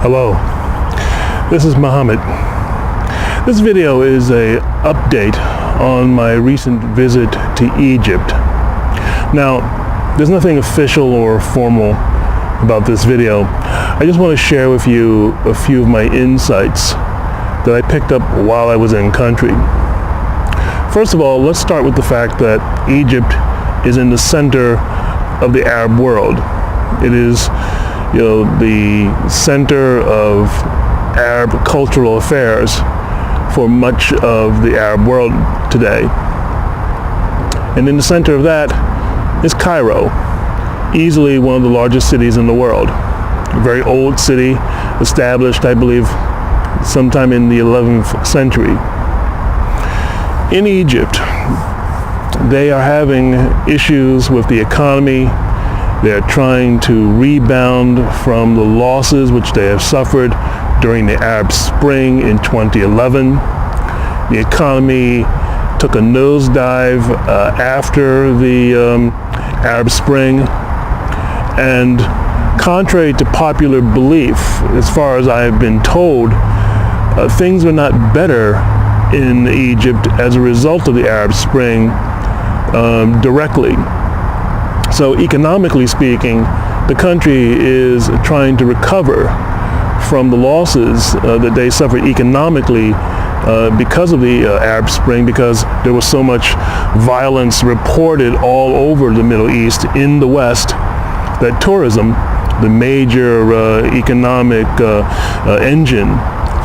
Hello, this is Muhammad. This video is a update on my recent visit to Egypt. Now, there's nothing official or formal about this video. I just want to share with you a few of my insights that I picked up while I was in country. First of all, let's start with the fact that Egypt is in the center of the Arab world. It is, the center of Arab cultural affairs for much of the Arab world today. And in the center of that is Cairo, easily one of the largest cities in the world. A very old city, established, I believe, sometime in the 11th century. In Egypt, they are having issues with the economy. They're trying to rebound from the losses which they have suffered during the Arab Spring in 2011. The economy took a nosedive after the Arab Spring, and contrary to popular belief, as far as I have been told, things are not better in Egypt as a result of the Arab Spring directly. So economically speaking, the country is trying to recover from the losses that they suffered economically because of the Arab Spring, because there was so much violence reported all over the Middle East in the West that tourism, the major economic engine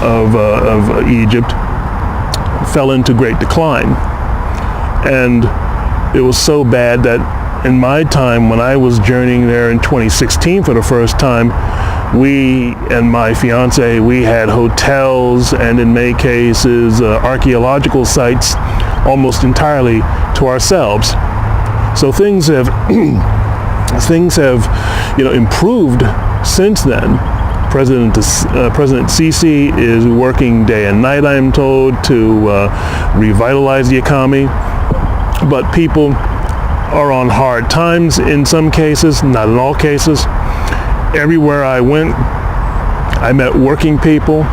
of Egypt, fell into great decline. And it was so bad that in my time, when I was journeying there in 2016 for the first time, we and my fiance, we had hotels and in many cases archaeological sites almost entirely to ourselves. So things have improved since then. President Sisi is working day and night, I am told, to revitalize the economy, but people are on hard times in some cases, not in all cases. Everywhere I went, I met working people.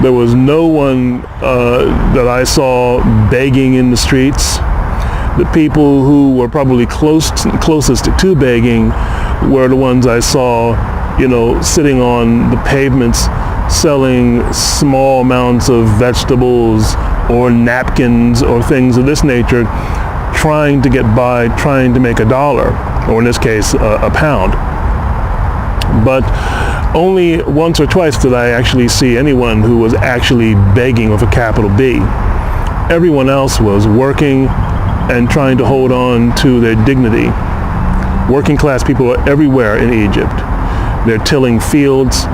There was no one that I saw begging in the streets. The people who were probably closest to begging were the ones I saw, sitting on the pavements selling small amounts of vegetables or napkins or things of this nature, trying to get by, trying to make $1, or in this case, a pound. But only once or twice did I actually see anyone who was actually begging with a capital B. Everyone else was working and trying to hold on to their dignity. Working class people are everywhere in Egypt. They're tilling fields,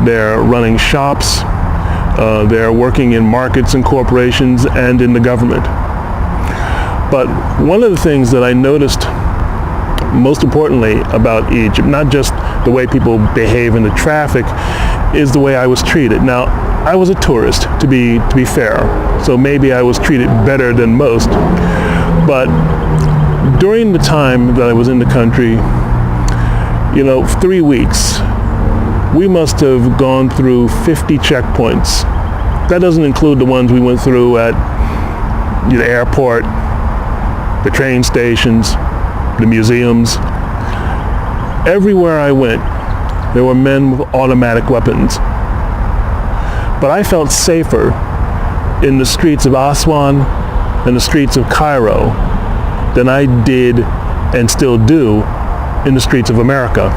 they're running shops, they're working in markets and corporations and in the government. But one of the things that I noticed most importantly about Egypt, not just the way people behave in the traffic, is the way I was treated. Now, I was a tourist, to be fair, so maybe I was treated better than most. But during the time that I was in the country, 3 weeks, we must have gone through 50 checkpoints. That doesn't include the ones we went through at the airport, the train stations, the museums. Everywhere I went, there were men with automatic weapons. But I felt safer in the streets of Aswan and the streets of Cairo than I did and still do in the streets of America.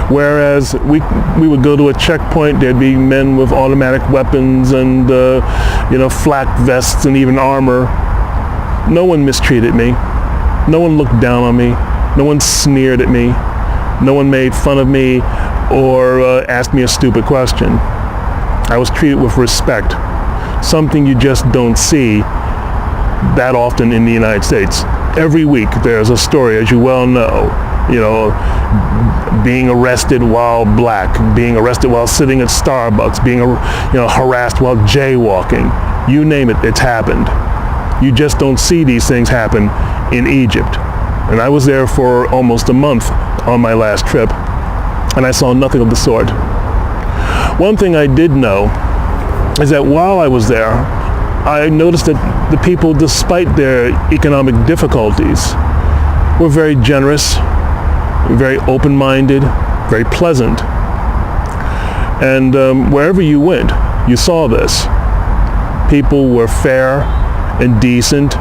Whereas we would go to a checkpoint, there'd be men with automatic weapons and flak vests and even armor. No one mistreated me. No one looked down on me. No one sneered at me. No one made fun of me or asked me a stupid question. I was treated with respect, something you just don't see that often in the United States. Every week there's a story, as you well know, being arrested while black, being arrested while sitting at Starbucks, being harassed while jaywalking. You name it, it's happened. You just don't see these things happen in Egypt. And I was there for almost a month on my last trip, and I saw nothing of the sort. One thing I did know is that while I was there, I noticed that the people, despite their economic difficulties, were very generous, very open-minded, very pleasant. And wherever you went, you saw this. People were fair and decent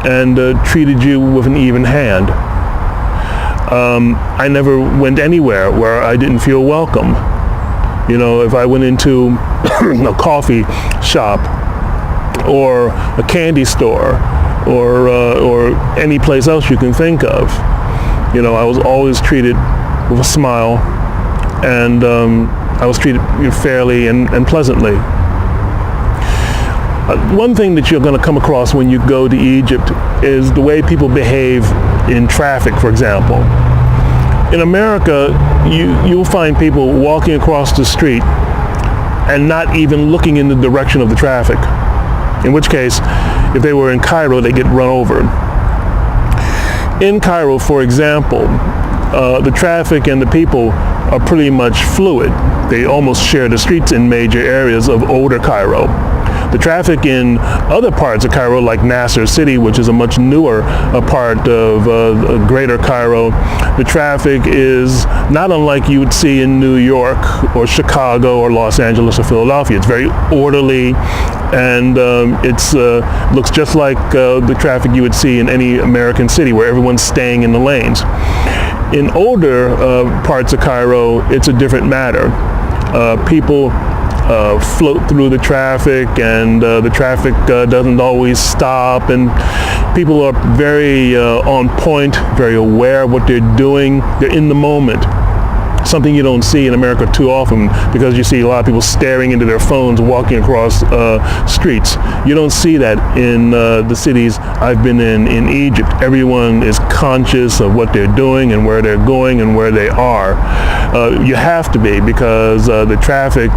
and treated you with an even hand. I never went anywhere where I didn't feel welcome. You know, if I went into a coffee shop or a candy store or any place else you can think of, you know, I was always treated with a smile, and I was treated fairly and pleasantly. One thing that you're going to come across when you go to Egypt is the way people behave in traffic, for example. In America, you'll find people walking across the street and not even looking in the direction of the traffic. In which case, if they were in Cairo, they get run over. In Cairo, for example, the traffic and the people are pretty much fluid. They almost share the streets in major areas of older Cairo. The traffic in other parts of Cairo, like Nasser City, which is a much newer part of greater Cairo, the traffic is not unlike you would see in New York or Chicago or Los Angeles or Philadelphia. It's very orderly, and it looks just like the traffic you would see in any American city where everyone's staying in the lanes. In older parts of Cairo, it's a different matter. People float through the traffic, and the traffic doesn't always stop, and people are very on point, very aware of what they're doing. They're in the moment. Something you don't see in America too often, because you see a lot of people staring into their phones walking across streets. You don't see that in the cities I've been in Egypt. Everyone is conscious of what they're doing and where they're going and where they are. You have to be, because the traffic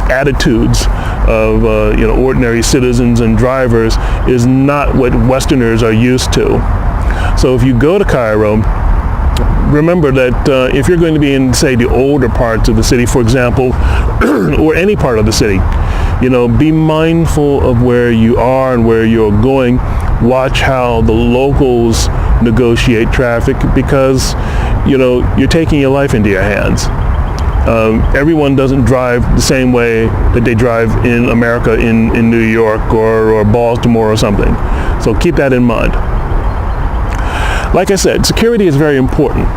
attitudes of ordinary citizens and drivers is not what Westerners are used to. So if you go to Cairo, remember that if you're going to be in, say, the older parts of the city, for example, or any part of the city, be mindful of where you are and where you're going. Watch how the locals negotiate traffic, because, you're taking your life into your hands. Everyone doesn't drive the same way that they drive in America, in New York or Baltimore or something. So keep that in mind. Like I said, security is very important.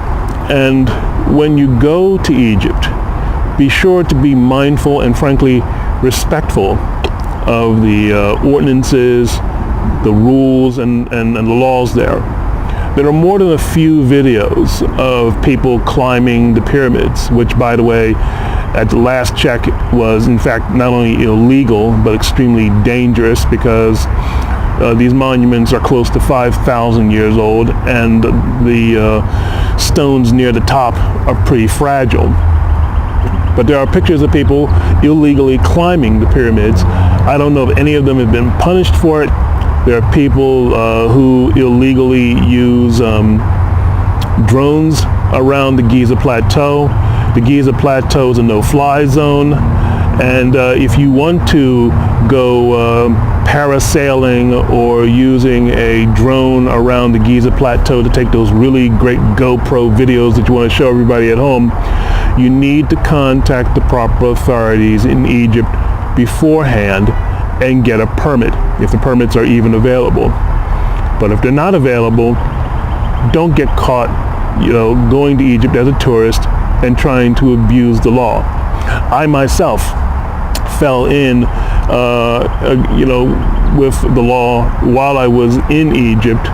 And when you go to Egypt, be sure to be mindful and frankly respectful of the ordinances, the rules, and the laws there. There are more than a few videos of people climbing the pyramids, which, by the way, at the last check was in fact not only illegal but extremely dangerous, because these monuments are close to 5,000 years old, and the stones near the top are pretty fragile. But there are pictures of people illegally climbing the pyramids. I don't know if any of them have been punished for it. There are people who illegally use drones around the Giza Plateau. The Giza Plateau is a no-fly zone, and if you want to go parasailing or using a drone around the Giza Plateau to take those really great GoPro videos that you want to show everybody at home, you need to contact the proper authorities in Egypt beforehand and get a permit, if the permits are even available. But if they're not available, don't get caught, going to Egypt as a tourist and trying to abuse the law. I myself fell in, with the law while I was in Egypt.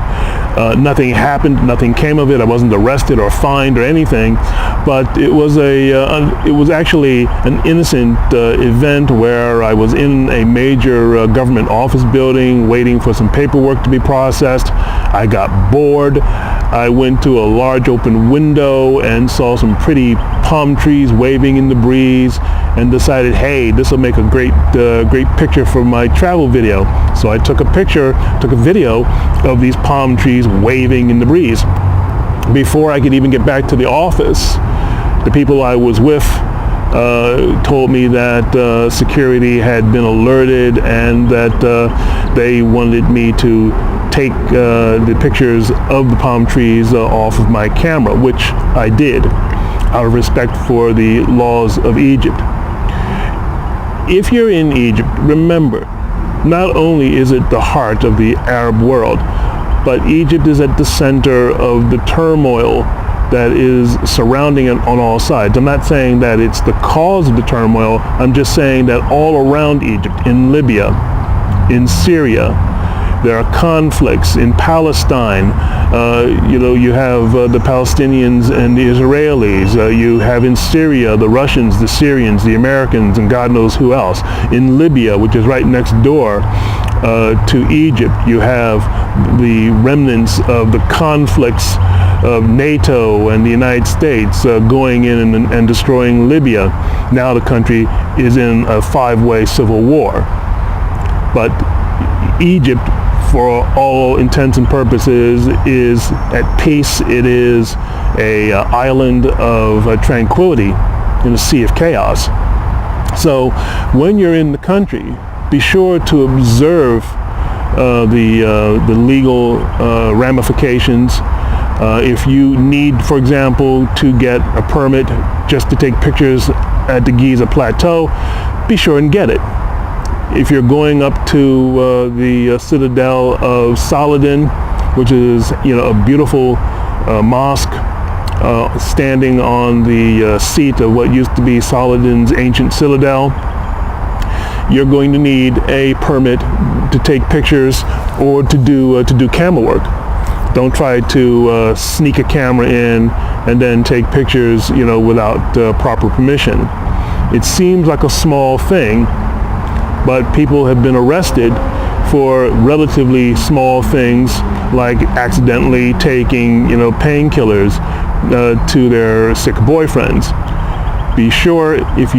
Nothing happened, nothing came of it. I wasn't arrested or fined or anything, but it was actually an innocent event where I was in a major government office building waiting for some paperwork to be processed. I got bored. I went to a large open window and saw some pretty palm trees waving in the breeze, and decided, hey, this will make a great picture for my travel video. So I took a video of these palm trees waving in the breeze. Before I could even get back to the office, the people I was with told me that security had been alerted and that they wanted me to take the pictures of the palm trees off of my camera, which I did out of respect for the laws of Egypt. If you're in Egypt, remember, not only is it the heart of the Arab world, but Egypt is at the center of the turmoil that is surrounding it on all sides. I'm not saying that it's the cause of the turmoil. I'm just saying that all around Egypt, in Libya, in Syria, there are conflicts in Palestine. You have the Palestinians and the Israelis. You have in Syria the Russians, the Syrians, the Americans, and God knows who else. In Libya, which is right next door to Egypt, you have the remnants of the conflicts of NATO and the United States going in and destroying Libya. Now the country is in a 5-way civil war. But Egypt, for all intents and purposes, is at peace. It is an island of tranquility in a sea of chaos. So when you're in the country, be sure to observe the legal ramifications. If you need, for example, to get a permit just to take pictures at the Giza Plateau, be sure and get it. If you're going up to the citadel of Saladin, which is a beautiful mosque standing on the seat of what used to be Saladin's ancient citadel, you're going to need a permit to take pictures or to do camera work. Don't try to sneak a camera in and then take pictures, without proper permission. It seems like a small thing, but people have been arrested for relatively small things, like accidentally taking, painkillers to their sick boyfriends. Be sure, if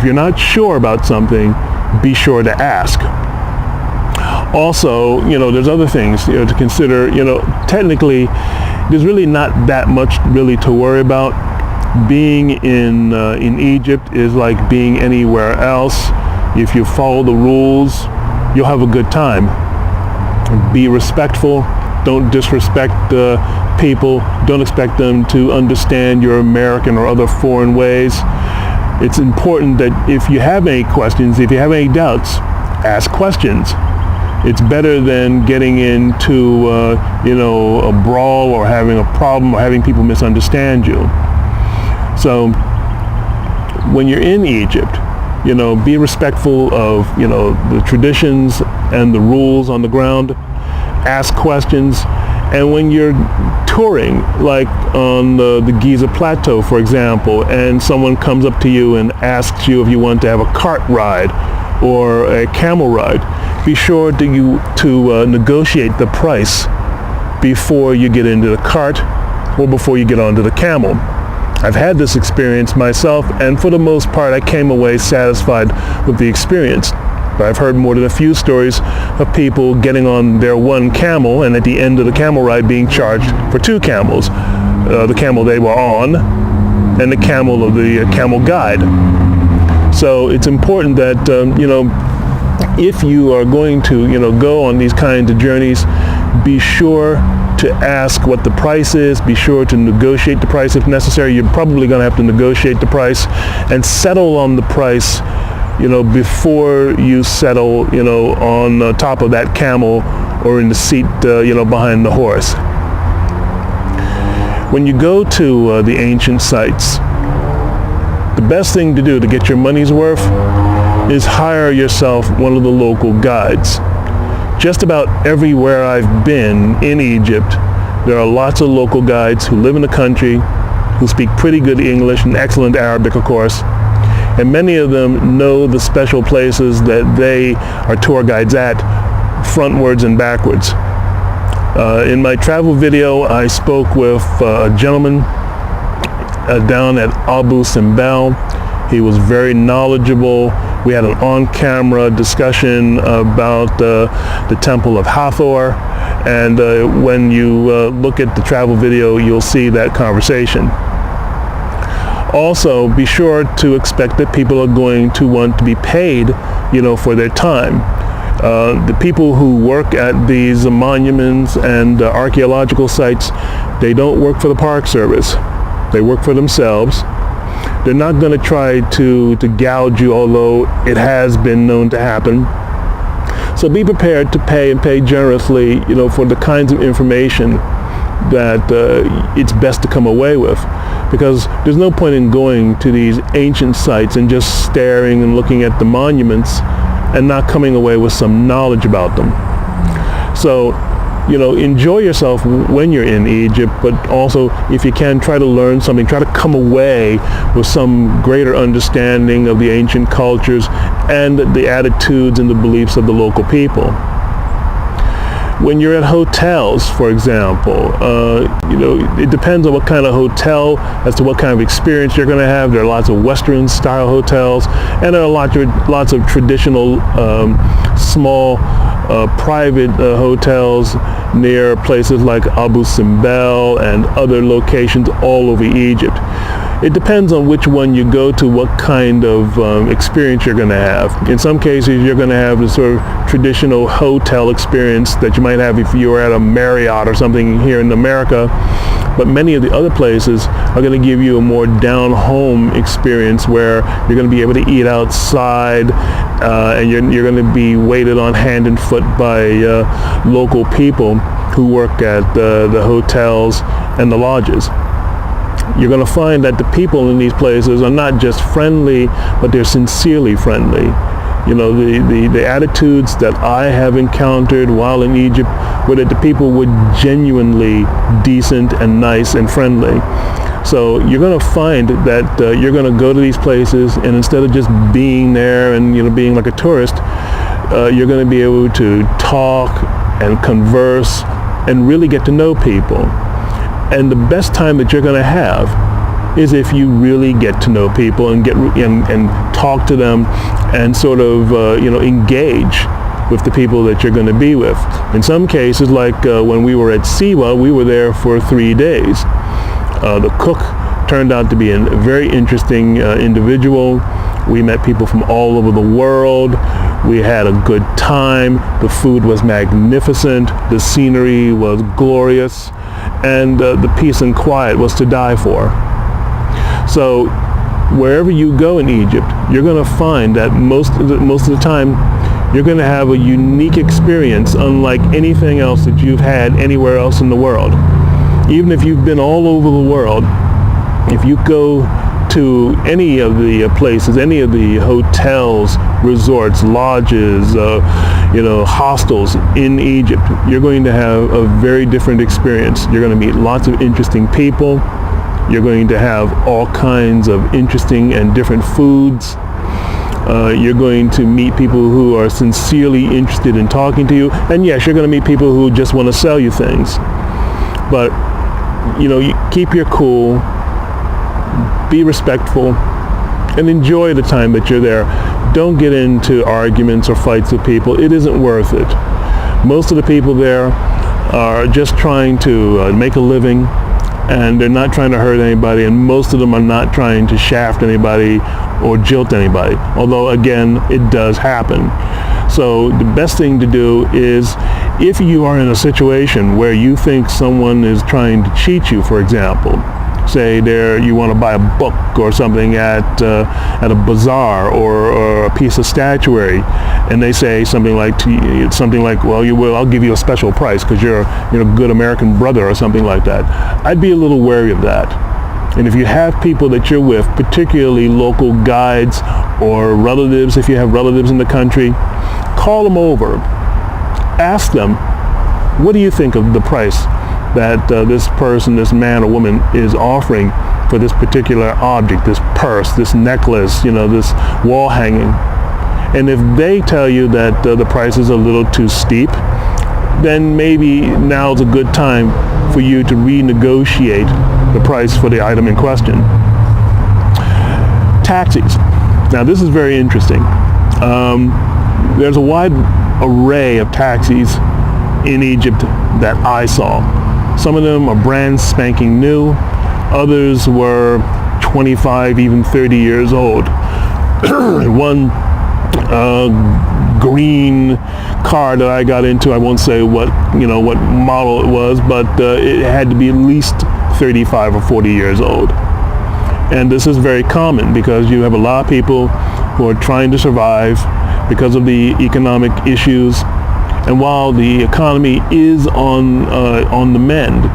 you're not sure about something, be sure to ask. Also, there's other things to consider. Technically, there's really not that much really to worry about. Being in Egypt is like being anywhere else. If you follow the rules, you'll have a good time. Be respectful. Don't disrespect people. Don't expect them to understand your American or other foreign ways. It's important that if you have any questions, if you have any doubts, ask questions. It's better than getting into a brawl or having a problem or having people misunderstand you. So when you're in Egypt, be respectful of, the traditions and the rules on the ground. Ask questions. And when you're touring, like on the Giza Plateau, for example, and someone comes up to you and asks you if you want to have a cart ride or a camel ride, be sure to negotiate the price before you get into the cart or before you get onto the camel. I've had this experience myself, and for the most part I came away satisfied with the experience. But I've heard more than a few stories of people getting on their one camel and at the end of the camel ride being charged for 2 camels. The camel they were on and the camel of the camel guide. So it's important that, if you are going to, go on these kinds of journeys, be sure to ask what the price is. Be sure to negotiate the price if necessary. You're probably going to have to negotiate the price and settle on the price, before you settle, on top of that camel or in the seat, behind the horse. When you go to the ancient sites, the best thing to do to get your money's worth is hire yourself one of the local guides. Just about everywhere I've been in Egypt, there are lots of local guides who live in the country, who speak pretty good English and excellent Arabic, of course, and many of them know the special places that they are tour guides at, frontwards and backwards. In my travel video, I spoke with a gentleman down at Abu Simbel. He was very knowledgeable. We had an on-camera discussion about the Temple of Hathor, and when you look at the travel video, you'll see that conversation. Also, be sure to expect that people are going to want to be paid, for their time. The people who work at these monuments and archaeological sites, they don't work for the Park Service. They work for themselves. They're not going to try to gouge you, although it has been known to happen. So be prepared to pay, and pay generously, for the kinds of information that it's best to come away with. Because there's no point in going to these ancient sites and just staring and looking at the monuments and not coming away with some knowledge about them. So, enjoy yourself when you're in Egypt, but also, if you can, try to learn something. Try to come away with some greater understanding of the ancient cultures and the attitudes and the beliefs of the local people. When you're at hotels, for example, it depends on what kind of hotel as to what kind of experience you're going to have. There are lots of Western style hotels, and there are lots of traditional small private hotels near places like Abu Simbel and other locations all over Egypt. It depends on which one you go to, what kind of experience you're going to have. In some cases, you're going to have the sort of traditional hotel experience that you might have if you were at a Marriott or something here in America. But many of the other places are going to give you a more down-home experience where you're going to be able to eat outside, and you're going to be waited on hand and foot by local people who work at the hotels and the lodges. You're going to find that the people in these places are not just friendly, but they're sincerely friendly. The attitudes that I have encountered while in Egypt were that the people were genuinely decent and nice and friendly. So you're going to find that you're going to go to these places, and instead of just being there and being like a tourist, you're going to be able to talk and converse and really get to know people. And the best time that you're going to have is if you really get to know people and and talk to them and sort of engage with the people that you're going to be with. In some cases, like when we were at Siwa, we were there for 3 days. The cook turned out to be a very interesting individual. We met people from all over the world. We had a good time. The food was magnificent. The scenery was glorious. And the peace and quiet was to die for. So wherever you go in Egypt, you're going to find that most of the time you're going to have a unique experience unlike anything else that you've had anywhere else in the world. Even if you've been all over the world, if you go to any of the places, any of the hotels, resorts, lodges, hostels in Egypt, you're going to have a very different experience. You're going to meet lots of interesting people. You're going to have all kinds of interesting and different foods. You're going to meet people who are sincerely interested in talking to you. And yes, you're going to meet people who just want to sell you things. But, you keep your cool, be respectful, and enjoy the time that you're there. Don't get into arguments or fights with people. It isn't worth it. Most of the people there are just trying to make a living, and they're not trying to hurt anybody, and most of them are not trying to shaft anybody or jilt anybody, although again it does happen. So the best thing to do is, if you are in a situation where you think someone is trying to cheat you, for example, say you want to buy a book or something at a bazaar or a piece of statuary, and they say something like, well, I'll give you a special price because you're a good American brother or something like that. I'd be a little wary of that. And if you have people that you're with, particularly local guides or relatives, if you have relatives in the country, call them over. Ask them, what do you think of the price that this person, this man or woman, is offering for this particular object, this purse, this necklace, this wall hanging? And if they tell you that the price is a little too steep, then maybe now's a good time for you to renegotiate the price for the item in question. Taxis. Now this is very interesting. There's a wide array of taxis in Egypt that I saw. Some of them are brand spanking new. Others were 25, even 30 years old. One green car that I got into, I won't say what model it was, but it had to be at least 35 or 40 years old. And this is very common because you have a lot of people who are trying to survive because of the economic issues. And while the economy is on the mend,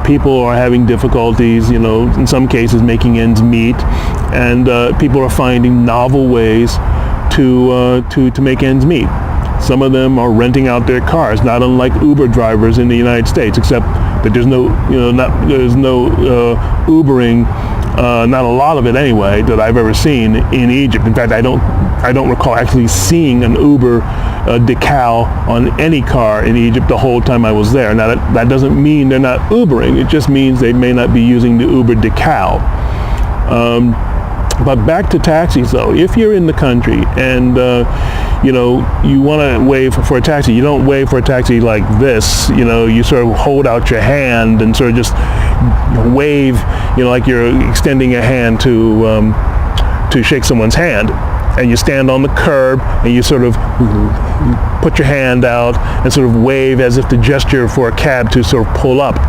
people are having difficulties, in some cases making ends meet, and people are finding novel ways to make ends meet. Some of them are renting out their cars, not unlike Uber drivers in the United States, except that there's no Ubering, not a lot of it anyway, that I've ever seen in Egypt. In fact, I don't recall actually seeing an Uber decal on any car in Egypt the whole time I was there. Now that doesn't mean they're not Ubering. It just means they may not be using the Uber decal. But back to taxis though. If you're in the country and you want to wave for a taxi, you don't wave for a taxi like this. You sort of hold out your hand and sort of just wave, like you're extending a hand to shake someone's hand. And you stand on the curb and you sort of put your hand out and sort of wave as if to gesture for a cab to sort of pull up.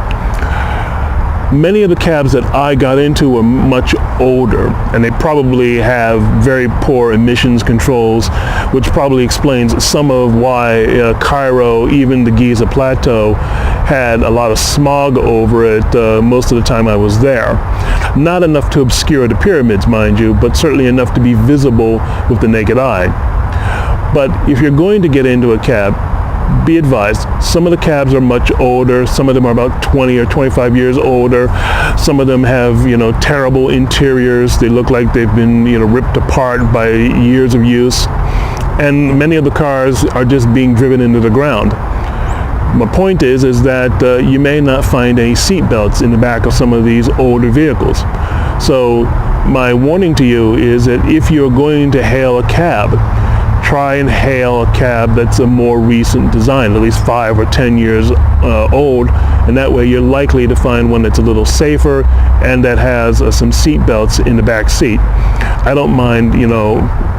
Many of the cabs that I got into were much older, and they probably have very poor emissions controls, which probably explains some of why Cairo, even the Giza Plateau, had a lot of smog over it most of the time I was there. Not enough to obscure the pyramids, mind you, but certainly enough to be visible with the naked eye. But if you're going to get into a cab, be advised, some of the cabs are much older. Some of them are about 20 or 25 years older. Some of them have, terrible interiors. They look like they've been, ripped apart by years of use. And many of the cars are just being driven into the ground. My point is that you may not find any seat belts in the back of some of these older vehicles. So my warning to you is that if you're going to hail a cab, try and hail a cab that's a more recent design, at least 5 or 10 years old, and that way you're likely to find one that's a little safer and that has some seat belts in the back seat. I don't mind,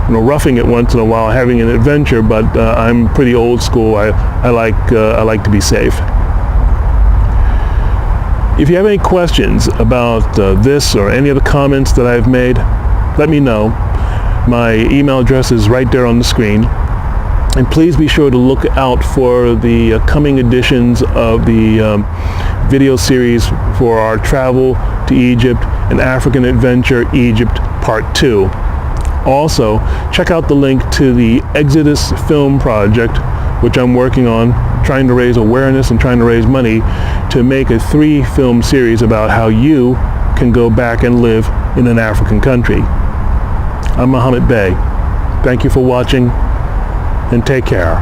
roughing it once in a while, having an adventure, but I'm pretty old school. I like to be safe. If you have any questions about this or any of the comments that I've made, let me know. My email address is right there on the screen. And please be sure to look out for the coming editions of the video series for our travel to Egypt, an African Adventure, Egypt Part 2. Also, check out the link to the Exodus Film Project, which I'm working on, trying to raise awareness and trying to raise money to make a 3-film series about how you can go back and live in an African country. I'm Mohammed Bey. Thank you for watching, and take care.